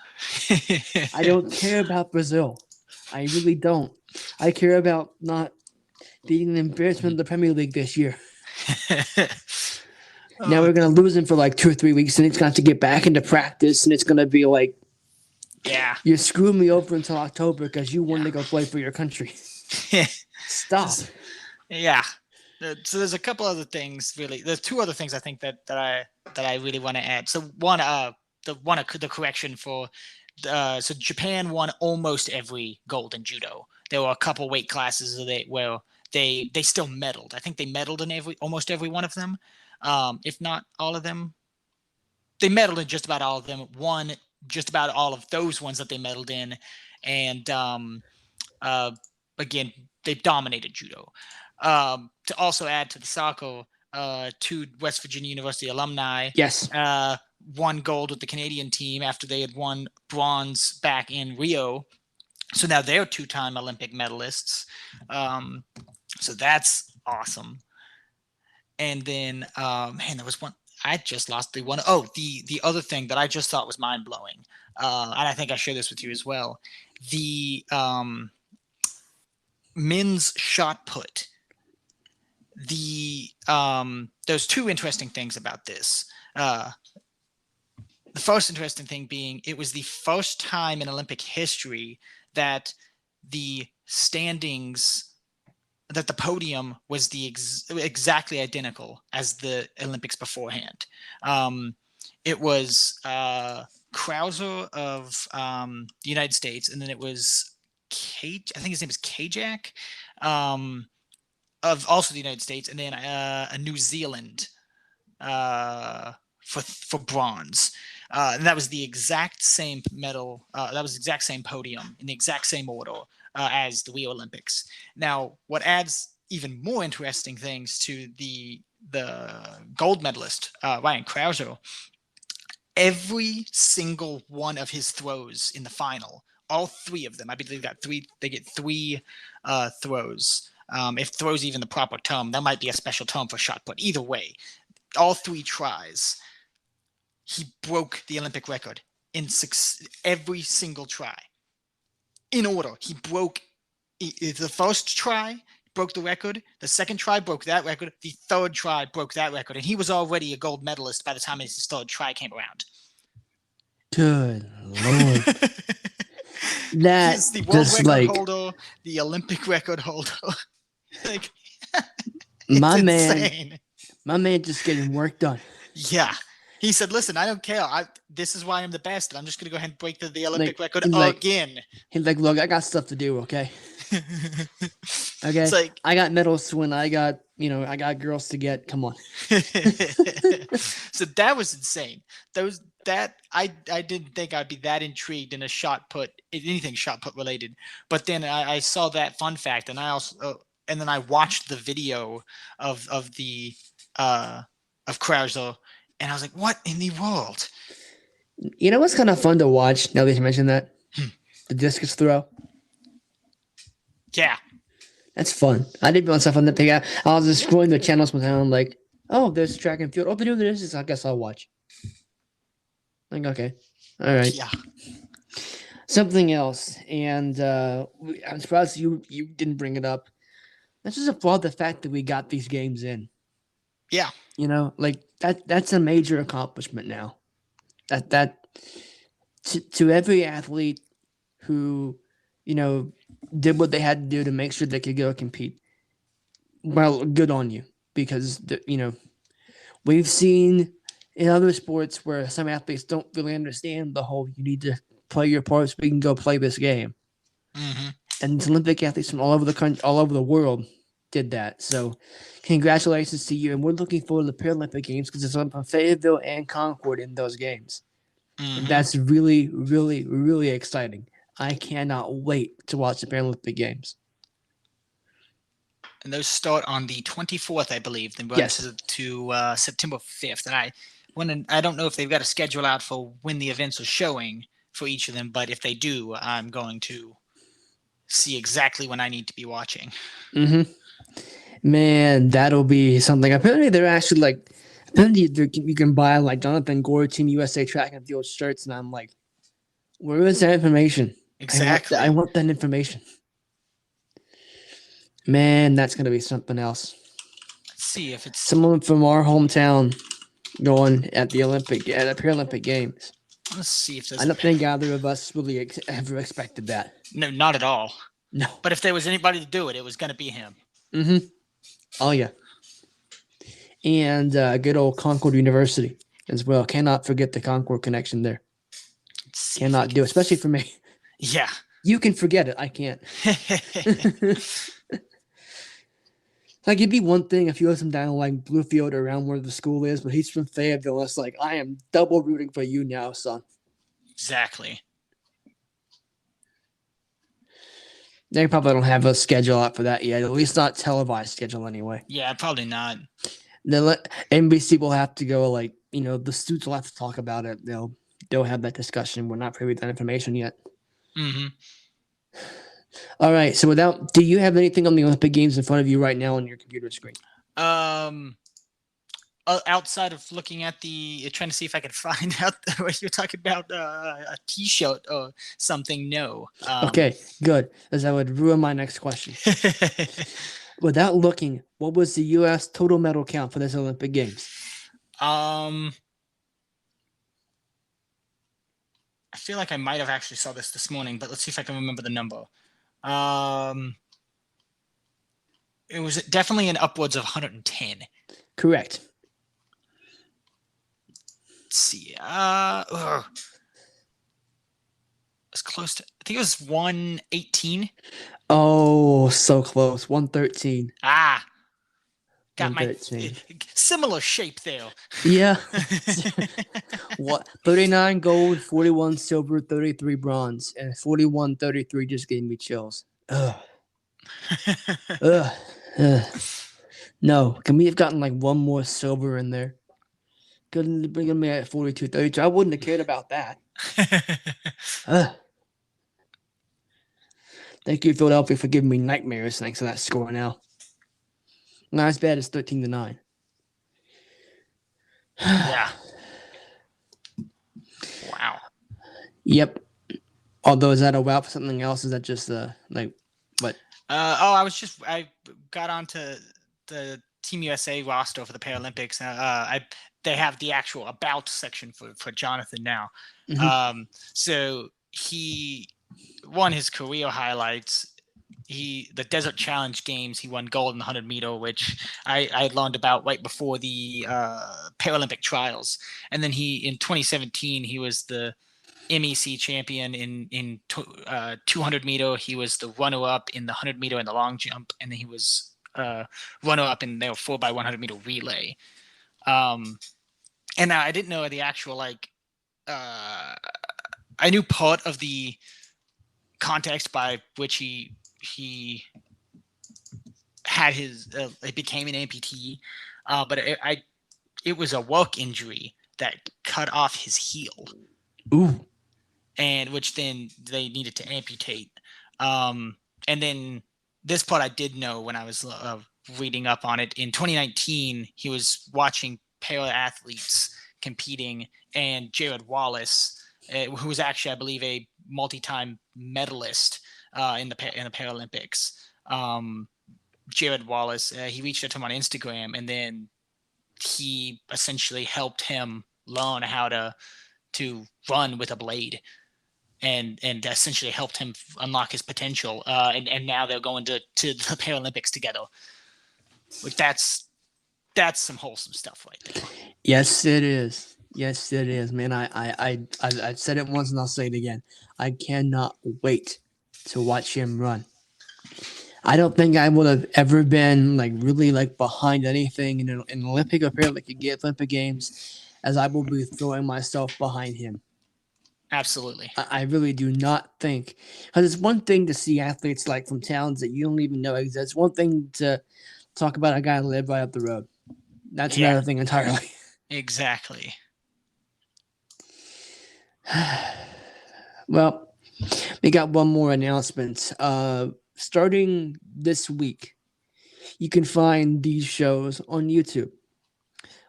I don't care about Brazil. I really don't. I care about not being an embarrassment of the Premier League this year. Now we're going to lose him for like 2 or 3 weeks, and it's going to have to get back into practice, and it's going to be like, yeah, you're screwing me over until October because you wanted to go play for your country. Stop. Yeah. So there's a couple other things, really. There's 2 other things I think that I really want to add. So one, the correction for, so Japan won almost every gold in judo. There were a couple weight classes where they still medaled. I think they medaled in almost every one of them, if not all of them. They medaled in just about all of them. Won just about all of those ones that they medaled in, and again, they dominated judo. To also add to the soccer, 2 West Virginia University alumni, yes, won gold with the Canadian team after they had won bronze back in Rio. So now they're 2-time Olympic medalists. So that's awesome. And then, man, there was one. I just lost the one. Oh, the other thing that I just thought was mind blowing, and I think I share this with you as well. The men's shot put. There's 2 interesting things about this. The first interesting thing being, it was the first time in Olympic history that the standings, that the podium was exactly identical as the Olympics beforehand. It was Krauser of the United States, and then it was I think his name is Kajak, of also the United States, and then a New Zealand for bronze. And that was the exact same medal. That was the exact same podium in the exact same order as the Rio Olympics. Now, what adds even more interesting things to the gold medalist, Ryan Krauser, every single one of his throws in the final, all 3 of them, I believe they get 3 throws. If throws even the proper term, that might be a special term for shot put. Either way, all 3 tries, he broke the Olympic record in every single try. In order, he broke the first try, broke the record. The second try broke that record. The third try broke that record. And he was already a gold medalist by the time his third try came around. Good Lord. That He's the world just record like holder, the Olympic record holder. Like, my insane. man just getting work done. Yeah. He said, listen, I don't care. This is why I'm the best. And I'm just going to go ahead and break the Olympic record again. He's like, look, I got stuff to do, okay? Okay? It's like, I got medals to win. I got girls to get. Come on. So that was insane. I didn't think I'd be that intrigued in a shot put, anything shot put related. But then I saw that fun fact, and I also and then I watched the video of Krauser, and I was like, what in the world? You know what's kind of fun to watch now that you mentioned that? The discus throw. Yeah. That's fun. I did want stuff on the thing. I was just scrolling the channels one time. I'm like, oh, there's track and field. Oh, they're doing this. I guess I'll watch. Like, okay. All right. Yeah. Something else. And I'm surprised you didn't bring it up. Let's just applaud the fact that we got these games in. Yeah. You know, like that's a major accomplishment now. That to every athlete who, did what they had to do to make sure they could go compete. Well, good on you, because we've seen in other sports where some athletes don't really understand the whole you need to play your part so we can go play this game. Mm-hmm. And Olympic athletes from all over the country, all over the world did that. So congratulations to you. And we're looking forward to the Paralympic Games because it's on Fayetteville and Concord in those games. Mm-hmm. And that's really, really, really exciting. I cannot wait to watch the Paralympic Games. And those start on the 24th, I believe. Then run to September 5th. And I don't know if they've got a schedule out for when the events are showing for each of them, but if they do, I'm going to see exactly when I need to be watching. Mm-hmm. Man, that'll be something. Apparently, they're actually you can buy like Jonathan Gore Team USA track and field shirts, and I'm like, where is that information? Exactly. I want that information. Man, that's gonna be something else. Let's see if it's someone from our hometown going at the Paralympic Games. Let's see if there's. I don't think either of us really ever expected that. No, not at all. No. But if there was anybody to do it, it was going to be him. Mm-hmm. Oh, yeah. And good old Concord University as well. Cannot forget the Concord connection there. Cannot do, especially for me. Yeah. You can forget it. I can't. Like, it'd be one thing if you listen down like Bluefield or around where the school is, but he's from Fayetteville. It's like, I am double rooting for you now, son. Exactly. They probably don't have a schedule out for that yet. At least not televised schedule anyway. Yeah, probably not. NBC will have to go the students will have to talk about it. They'll have that discussion. We're not privy to that information yet. Mm-hmm. All right. So do you have anything on the Olympic Games in front of you right now on your computer screen? Outside of looking at trying to see if I can find out what you're talking about, a T-shirt or something. No. Okay, good. As that would ruin my next question. Without looking, what was the U.S. total medal count for this Olympic Games? I feel like I might have actually saw this morning, but let's see if I can remember the number. It was definitely in upwards of 110. Correct. Let's see. It's close to. I think it was 118. Oh, so close. 113. Got my similar shape there. Yeah. What? 39 gold, 41 silver, 33 bronze, and 41-33 just gave me chills. Ugh. No, can we have gotten like one more silver in there? Couldn't bring me at 42-32. I wouldn't have cared about that. Thank you, Philadelphia, for giving me nightmares thanks to that score now. Not as bad as 13-9. Yeah. Wow. Yep. Although, is that a wow for something else? Is that just like what? I got onto the Team USA roster for the Paralympics. They have the actual about section for Jonathan now. Mhm. So he won his career highlights. The Desert Challenge Games, he won gold in the 100 meter, which I learned about right before the Paralympic trials. And then in 2017, he was the MEC champion in 200 meter. He was the runner up in the 100 meter and the long jump, and then he was runner up in their 4x100 meter relay. And I didn't know the actual I knew part of the context by which he had it became an amputee, but it was a work injury that cut off his heel. Ooh. And which then they needed to amputate. And then this part I did know when I was reading up on it. In 2019, he was watching para athletes competing, and Jared Wallace, who was actually, I believe, a multi-time medalist in the Paralympics. Jared Wallace, he reached out to him on Instagram, and then he essentially helped him learn how to run with a blade. And essentially helped him unlock his potential. And now they're going to the Paralympics together. Which that's some wholesome stuff right there. Yes, it is. Yes, it is, man. I said it once and I'll say it again. I cannot wait to watch him run. I don't think I would have ever been like really like behind anything in an Olympic or Paralympic Olympic Games as I will be throwing myself behind him. Absolutely. I really do not think, because it's one thing to see athletes like from towns that you don't even know exist. It's one thing to talk about a guy who lived right up the road. That's another thing entirely. Exactly. Well, we got one more announcement. Starting this week, you can find these shows on YouTube.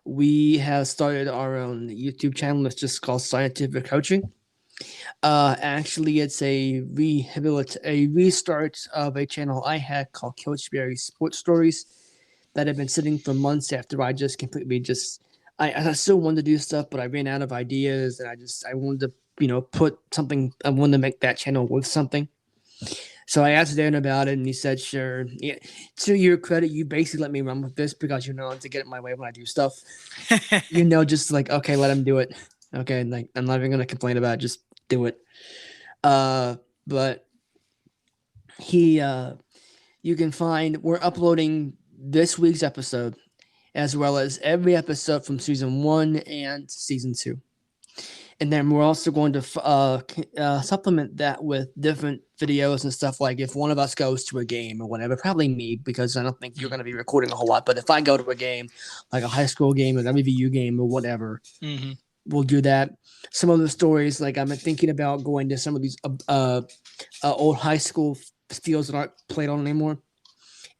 We have started our own YouTube channel. It's just called Scientific Coaching. Actually, it's a restart of a channel I had called Coach Barry Sports Stories that had been sitting for months after I just completely I still wanted to do stuff, but I ran out of ideas, and I wanted to put something. I wanted to make that channel with something. So I asked Dan about it, and he said, "Sure." Yeah. To your credit, you basically let me run with this because to get in my way when I do stuff. Just like, okay, let him do it. Okay, like I'm not even gonna complain about it. Just do it. But you can find we're uploading this week's episode as well as every episode from season 1 and season 2. And then we're also going to supplement that with different videos and stuff, like if one of us goes to a game or whatever, probably me, because I don't think you're going to be recording a whole lot. But if I go to a game, like a high school game or an WVU game or whatever, we'll do that. Some of the stories, like I'm thinking about going to some of these old high school fields that aren't played on anymore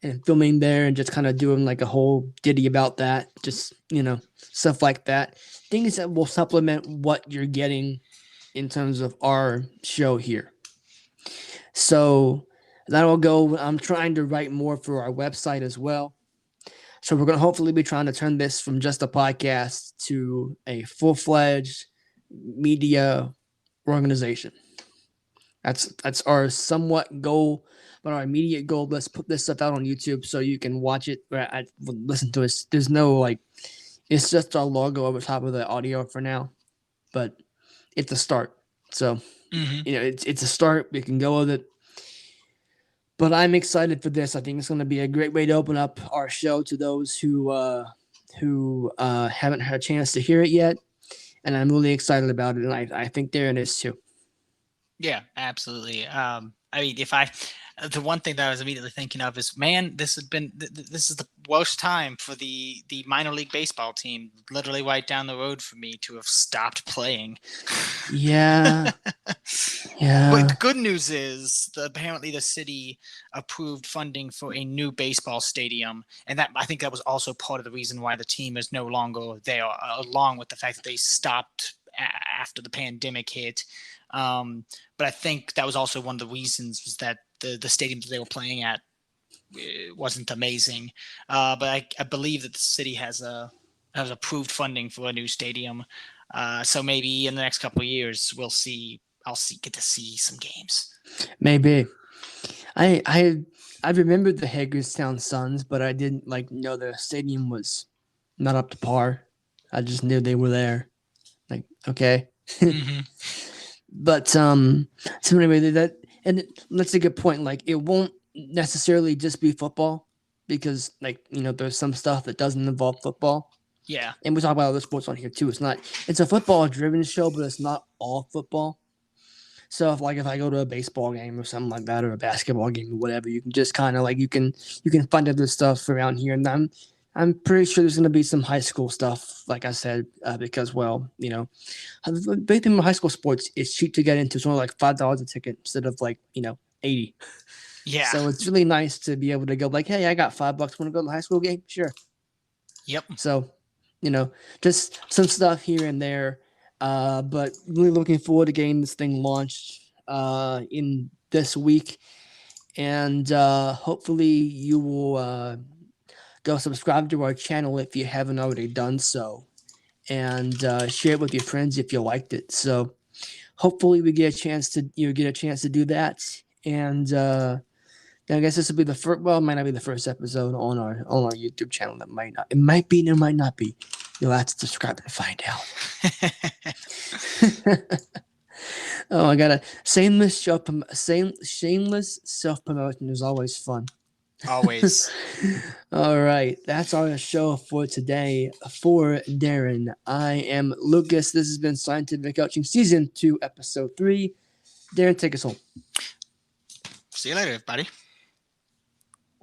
and filming there and just kind of doing like a whole ditty about that. Just, stuff like that. Things that will supplement what you're getting in terms of our show here. So that'll go. I'm trying to write more for our website as well. So we're going to hopefully be trying to turn this from just a podcast to a full-fledged media organization. That's our somewhat goal, but our immediate goal. Let's put this stuff out on YouTube so you can watch it. Listen to us. There's no it's just our logo over top of the audio for now, but it's a start. So it's a start. We can go with it. But I'm excited for this. I think it's going to be a great way to open up our show to those who haven't had a chance to hear it yet, and I'm really excited about it. And I think Darren is too. Yeah, absolutely. I mean, the one thing that I was immediately thinking of is, man, this is the worst time for the minor league baseball team, literally right down the road for me, to have stopped playing. Yeah. Yeah. But the good news is apparently the city approved funding for a new baseball stadium, and I think that was also part of the reason why the team is no longer there, along with the fact that they stopped after the pandemic hit. But I think that was also one of the reasons was that the stadium that they were playing at wasn't amazing. But I believe that the city has approved funding for a new stadium. So maybe in the next couple of years we'll see. Get to see some games. Maybe. I remembered the Hagerstown Suns, but I didn't know the stadium was not up to par. I just knew they were there. Like, okay. Mm-hmm. But so anyway, that's a good point. Like, it won't necessarily just be football, because there's some stuff that doesn't involve football. Yeah. And we talk about other sports on here too. It's a football driven show, but it's not all football. So if I go to a baseball game or something like that, or a basketball game or whatever, you can just kind of you can find other stuff around here. And I'm pretty sure there's going to be some high school stuff, like I said, because the big thing with high school sports is cheap to get into. It's only like $5 a ticket instead of $80. Yeah. So it's really nice to be able to go hey, I got $5. Want to go to the high school game? Sure. Yep. So, just some stuff here and there. But really looking forward to getting this thing launched in this week. And hopefully you will go subscribe to our channel if you haven't already done so. And share it with your friends if you liked it. So hopefully we get a chance to do that. And I guess this will be the first. Well, it might not be the first episode on our YouTube channel. It might be, and it might not be. You'll have to subscribe and find out. Oh, I got a shameless self-promotion is always fun. Always. All right, that's our show for today. For Darren, I am Lucas. This has been Scientific Coaching Season 2, Episode 3. Darren, take us home. See you later, everybody.